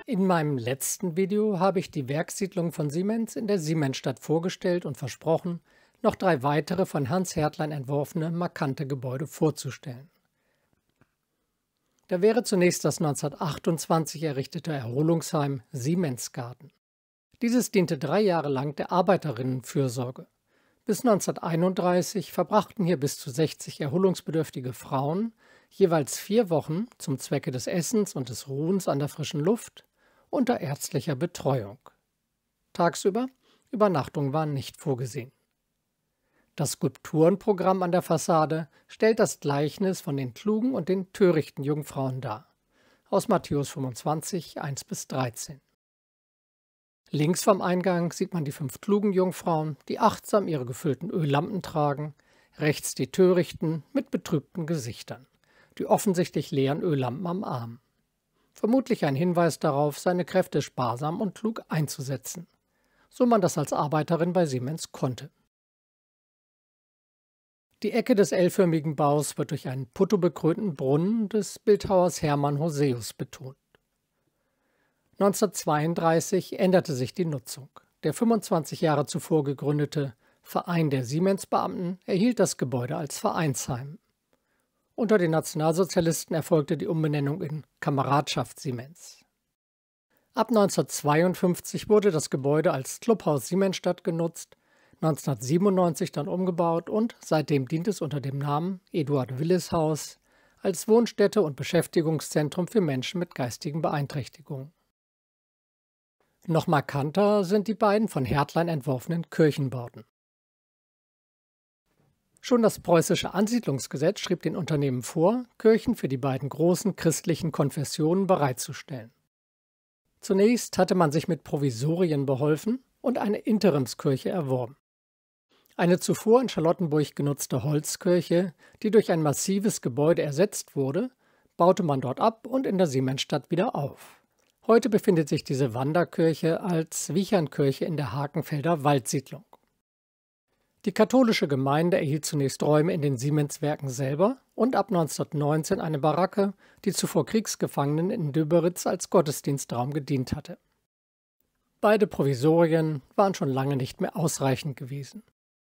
In meinem letzten Video habe ich die Werkssiedlung von Siemens in der Siemensstadt vorgestellt und versprochen, noch 3 weitere von Hans Hertlein entworfene markante Gebäude vorzustellen. Da wäre zunächst das 1928 errichtete Erholungsheim Siemensgarten. Dieses diente 3 Jahre lang der Arbeiterinnenfürsorge. Bis 1931 verbrachten hier bis zu 60 erholungsbedürftige Frauen jeweils 4 Wochen zum Zwecke des Essens und des Ruhens an der frischen Luft unter ärztlicher Betreuung. Tagsüber Übernachtungen waren nicht vorgesehen. Das Skulpturenprogramm an der Fassade stellt das Gleichnis von den klugen und den törichten Jungfrauen dar. Aus Matthäus 25, 1-13. Links vom Eingang sieht man die 5 klugen Jungfrauen, die achtsam ihre gefüllten Öllampen tragen, rechts die törichten mit betrübten Gesichtern, die offensichtlich leeren Öllampen am Arm. Vermutlich ein Hinweis darauf, seine Kräfte sparsam und klug einzusetzen, so man das als Arbeiterin bei Siemens konnte. Die Ecke des L-förmigen Baus wird durch einen puttobekrönten Brunnen des Bildhauers Hermann Hoseus betont. 1932 änderte sich die Nutzung. Der 25 Jahre zuvor gegründete Verein der Siemens-Beamten erhielt das Gebäude als Vereinsheim. Unter den Nationalsozialisten erfolgte die Umbenennung in Kameradschaft Siemens. Ab 1952 wurde das Gebäude als Clubhaus Siemensstadt genutzt, 1997 dann umgebaut und seitdem dient es unter dem Namen Eduard-Willis-Haus als Wohnstätte und Beschäftigungszentrum für Menschen mit geistigen Beeinträchtigungen. Noch markanter sind die beiden von Hertlein entworfenen Kirchenbauten. Schon das preußische Ansiedlungsgesetz schrieb den Unternehmen vor, Kirchen für die beiden großen christlichen Konfessionen bereitzustellen. Zunächst hatte man sich mit Provisorien beholfen und eine Interimskirche erworben. Eine zuvor in Charlottenburg genutzte Holzkirche, die durch ein massives Gebäude ersetzt wurde, baute man dort ab und in der Siemensstadt wieder auf. Heute befindet sich diese Wanderkirche als Wichernkirche in der Hakenfelder Waldsiedlung. Die katholische Gemeinde erhielt zunächst Räume in den Siemenswerken selber und ab 1919 eine Baracke, die zuvor Kriegsgefangenen in Döberitz als Gottesdienstraum gedient hatte. Beide Provisorien waren schon lange nicht mehr ausreichend gewesen.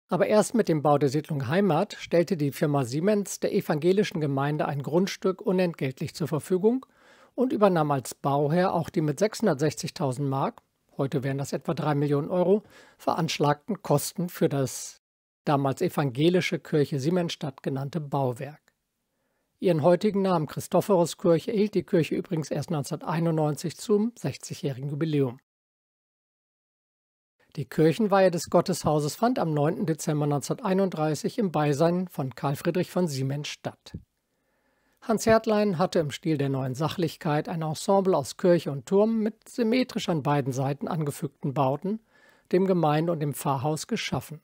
Aber erst mit dem Bau der Siedlung Heimat stellte die Firma Siemens der evangelischen Gemeinde ein Grundstück unentgeltlich zur Verfügung und übernahm als Bauherr auch die mit 660.000 Mark, heute wären das etwa 3 Millionen Euro, veranschlagten Kosten für das damals evangelische Kirche Siemensstadt genannte Bauwerk. Ihren heutigen Namen Christophoruskirche erhielt die Kirche übrigens erst 1991 zum 60-jährigen Jubiläum. Die Kirchenweihe des Gotteshauses fand am 9. Dezember 1931 im Beisein von Karl Friedrich von Siemens statt. Hans Hertlein hatte im Stil der Neuen Sachlichkeit ein Ensemble aus Kirche und Turm mit symmetrisch an beiden Seiten angefügten Bauten, dem Gemeinde- und dem Pfarrhaus geschaffen.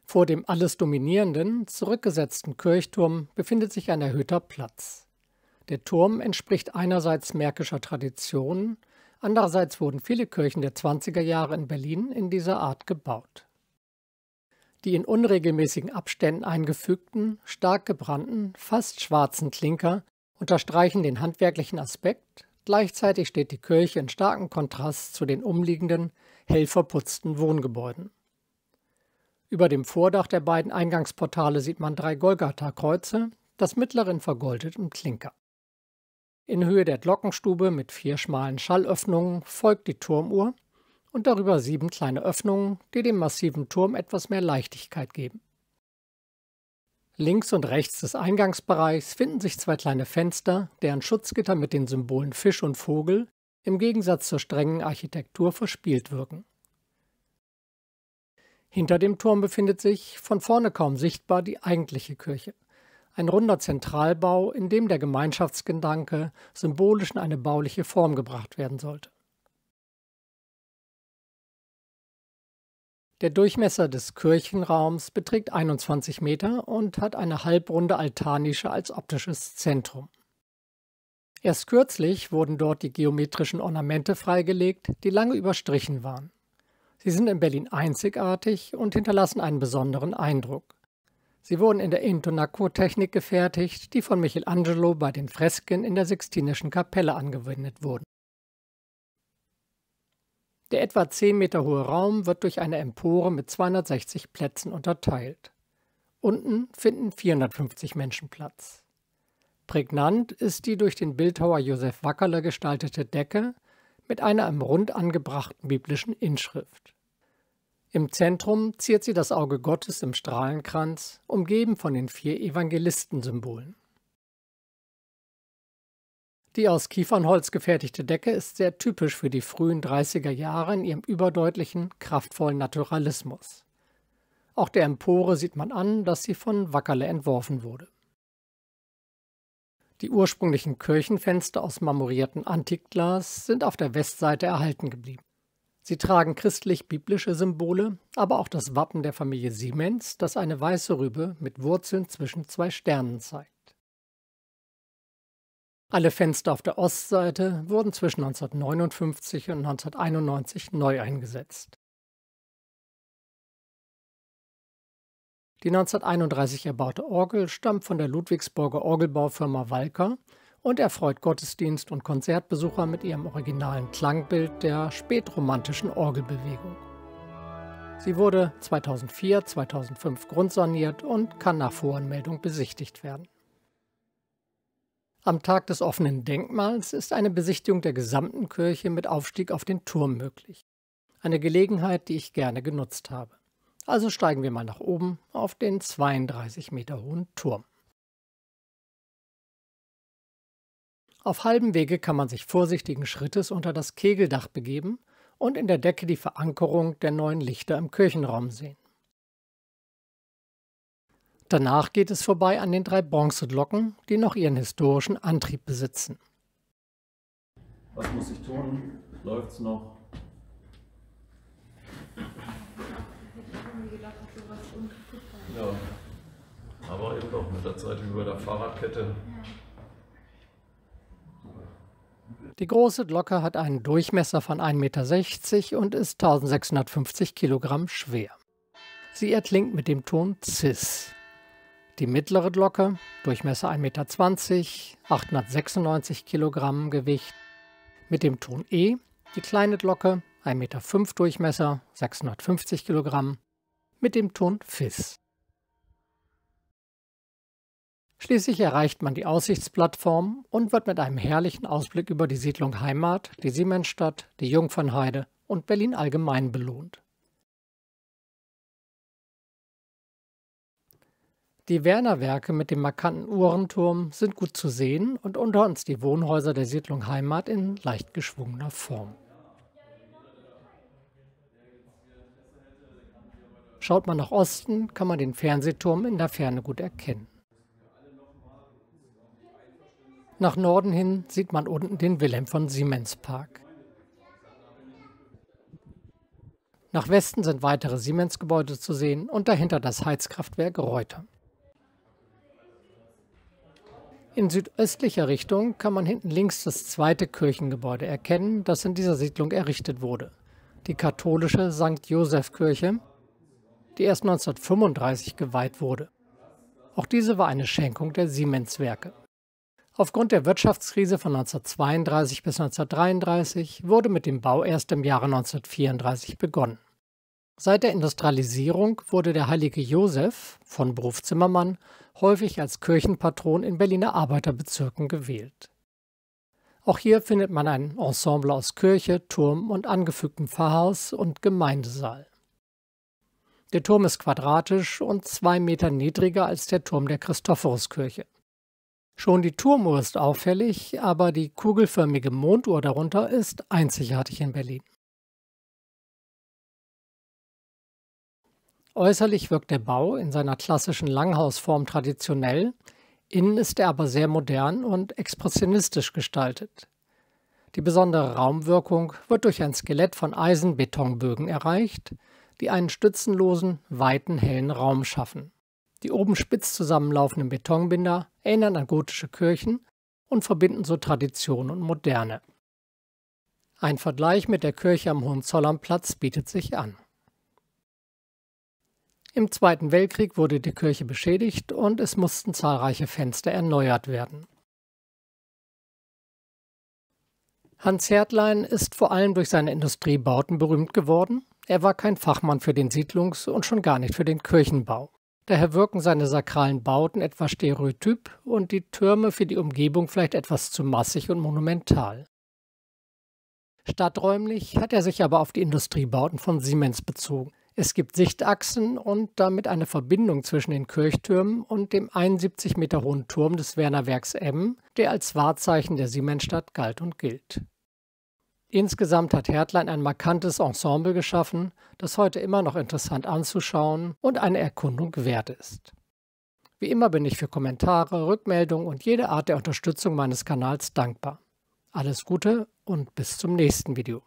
Vor dem alles dominierenden, zurückgesetzten Kirchturm befindet sich ein erhöhter Platz. Der Turm entspricht einerseits märkischer Tradition, andererseits wurden viele Kirchen der 20er Jahre in Berlin in dieser Art gebaut. Die in unregelmäßigen Abständen eingefügten, stark gebrannten, fast schwarzen Klinker unterstreichen den handwerklichen Aspekt, gleichzeitig steht die Kirche in starkem Kontrast zu den umliegenden, hell verputzten Wohngebäuden. Über dem Vordach der beiden Eingangsportale sieht man 3 Golgatha-Kreuze, das mittlere in vergoldetem Klinker. In Höhe der Glockenstube mit 4 schmalen Schallöffnungen folgt die Turmuhr und darüber 7 kleine Öffnungen, die dem massiven Turm etwas mehr Leichtigkeit geben. Links und rechts des Eingangsbereichs finden sich 2 kleine Fenster, deren Schutzgitter mit den Symbolen Fisch und Vogel im Gegensatz zur strengen Architektur verspielt wirken. Hinter dem Turm befindet sich, von vorne kaum sichtbar, die eigentliche Kirche. Ein runder Zentralbau, in dem der Gemeinschaftsgedanke symbolisch in eine bauliche Form gebracht werden sollte. Der Durchmesser des Kirchenraums beträgt 21 Meter und hat eine halbrunde Altarnische als optisches Zentrum. Erst kürzlich wurden dort die geometrischen Ornamente freigelegt, die lange überstrichen waren. Sie sind in Berlin einzigartig und hinterlassen einen besonderen Eindruck. Sie wurden in der Intonaco-Technik gefertigt, die von Michelangelo bei den Fresken in der Sixtinischen Kapelle angewendet wurden. Der etwa 10 Meter hohe Raum wird durch eine Empore mit 260 Plätzen unterteilt. Unten finden 450 Menschen Platz. Prägnant ist die durch den Bildhauer Josef Wackerle gestaltete Decke mit einer im Rund angebrachten biblischen Inschrift. Im Zentrum ziert sie das Auge Gottes im Strahlenkranz, umgeben von den 4 Evangelistensymbolen. Die aus Kiefernholz gefertigte Decke ist sehr typisch für die frühen 30er Jahre in ihrem überdeutlichen, kraftvollen Naturalismus. Auch der Empore sieht man an, dass sie von Wackerle entworfen wurde. Die ursprünglichen Kirchenfenster aus marmoriertem Antikglas sind auf der Westseite erhalten geblieben. Sie tragen christlich-biblische Symbole, aber auch das Wappen der Familie Siemens, das eine weiße Rübe mit Wurzeln zwischen 2 Sternen zeigt. Alle Fenster auf der Ostseite wurden zwischen 1959 und 1991 neu eingesetzt. Die 1931 erbaute Orgel stammt von der Ludwigsburger Orgelbaufirma Walker und erfreut Gottesdienst- und Konzertbesucher mit ihrem originalen Klangbild der spätromantischen Orgelbewegung. Sie wurde 2004/2005 grundsaniert und kann nach Voranmeldung besichtigt werden. Am Tag des offenen Denkmals ist eine Besichtigung der gesamten Kirche mit Aufstieg auf den Turm möglich. Eine Gelegenheit, die ich gerne genutzt habe. Also steigen wir mal nach oben auf den 32 Meter hohen Turm. Auf halbem Wege kann man sich vorsichtigen Schrittes unter das Kegeldach begeben und in der Decke die Verankerung der neuen Lichter im Kirchenraum sehen. Danach geht es vorbei an den 3 Bronzeglocken, die noch ihren historischen Antrieb besitzen. Was muss ich tun? Läuft's noch? Ja, aber eben doch mit der Zeit über der Fahrradkette. Die große Glocke hat einen Durchmesser von 1,60 Meter und ist 1650 Kilogramm schwer. Sie erklingt mit dem Ton Cis. Die mittlere Glocke, Durchmesser 1,20 Meter, 896 Kilogramm Gewicht, mit dem Ton E. Die kleine Glocke, 1,5 Meter Durchmesser, 650 Kilogramm, mit dem Ton Fis. Schließlich erreicht man die Aussichtsplattform und wird mit einem herrlichen Ausblick über die Siedlung Heimat, die Siemensstadt, die Jungfernheide und Berlin allgemein belohnt. Die Werner-Werke mit dem markanten Uhrenturm sind gut zu sehen und unter uns die Wohnhäuser der Siedlung Heimat in leicht geschwungener Form. Schaut man nach Osten, kann man den Fernsehturm in der Ferne gut erkennen. Nach Norden hin sieht man unten den Wilhelm von Siemens Park. Nach Westen sind weitere Siemens-Gebäude zu sehen und dahinter das Heizkraftwerk Reuter. In südöstlicher Richtung kann man hinten links das zweite Kirchengebäude erkennen, das in dieser Siedlung errichtet wurde. Die katholische St. Joseph-Kirche, die erst 1935 geweiht wurde. Auch diese war eine Schenkung der Siemens-Werke. Aufgrund der Wirtschaftskrise von 1932 bis 1933 wurde mit dem Bau erst im Jahre 1934 begonnen. Seit der Industrialisierung wurde der heilige Josef, von Beruf Zimmermann, häufig als Kirchenpatron in Berliner Arbeiterbezirken gewählt. Auch hier findet man ein Ensemble aus Kirche, Turm und angefügtem Pfarrhaus und Gemeindesaal. Der Turm ist quadratisch und 2 Meter niedriger als der Turm der Christophoruskirche. Schon die Turmuhr ist auffällig, aber die kugelförmige Monduhr darunter ist einzigartig in Berlin. Äußerlich wirkt der Bau in seiner klassischen Langhausform traditionell, innen ist er aber sehr modern und expressionistisch gestaltet. Die besondere Raumwirkung wird durch ein Skelett von Eisenbetonbögen erreicht, die einen stützenlosen, weiten, hellen Raum schaffen. Die oben spitz zusammenlaufenden Betonbinder erinnern an gotische Kirchen und verbinden so Tradition und Moderne. Ein Vergleich mit der Kirche am Hohenzollerplatz bietet sich an. Im Zweiten Weltkrieg wurde die Kirche beschädigt und es mussten zahlreiche Fenster erneuert werden. Hans Hertlein ist vor allem durch seine Industriebauten berühmt geworden. Er war kein Fachmann für den Siedlungs- und schon gar nicht für den Kirchenbau. Daher wirken seine sakralen Bauten etwas stereotyp und die Türme für die Umgebung vielleicht etwas zu massig und monumental. Stadträumlich hat er sich aber auf die Industriebauten von Siemens bezogen. Es gibt Sichtachsen und damit eine Verbindung zwischen den Kirchtürmen und dem 71 Meter hohen Turm des Wernerwerks Emmen, der als Wahrzeichen der Siemensstadt galt und gilt. Insgesamt hat Hertlein ein markantes Ensemble geschaffen, das heute immer noch interessant anzuschauen und eine Erkundung wert ist. Wie immer bin ich für Kommentare, Rückmeldungen und jede Art der Unterstützung meines Kanals dankbar. Alles Gute und bis zum nächsten Video.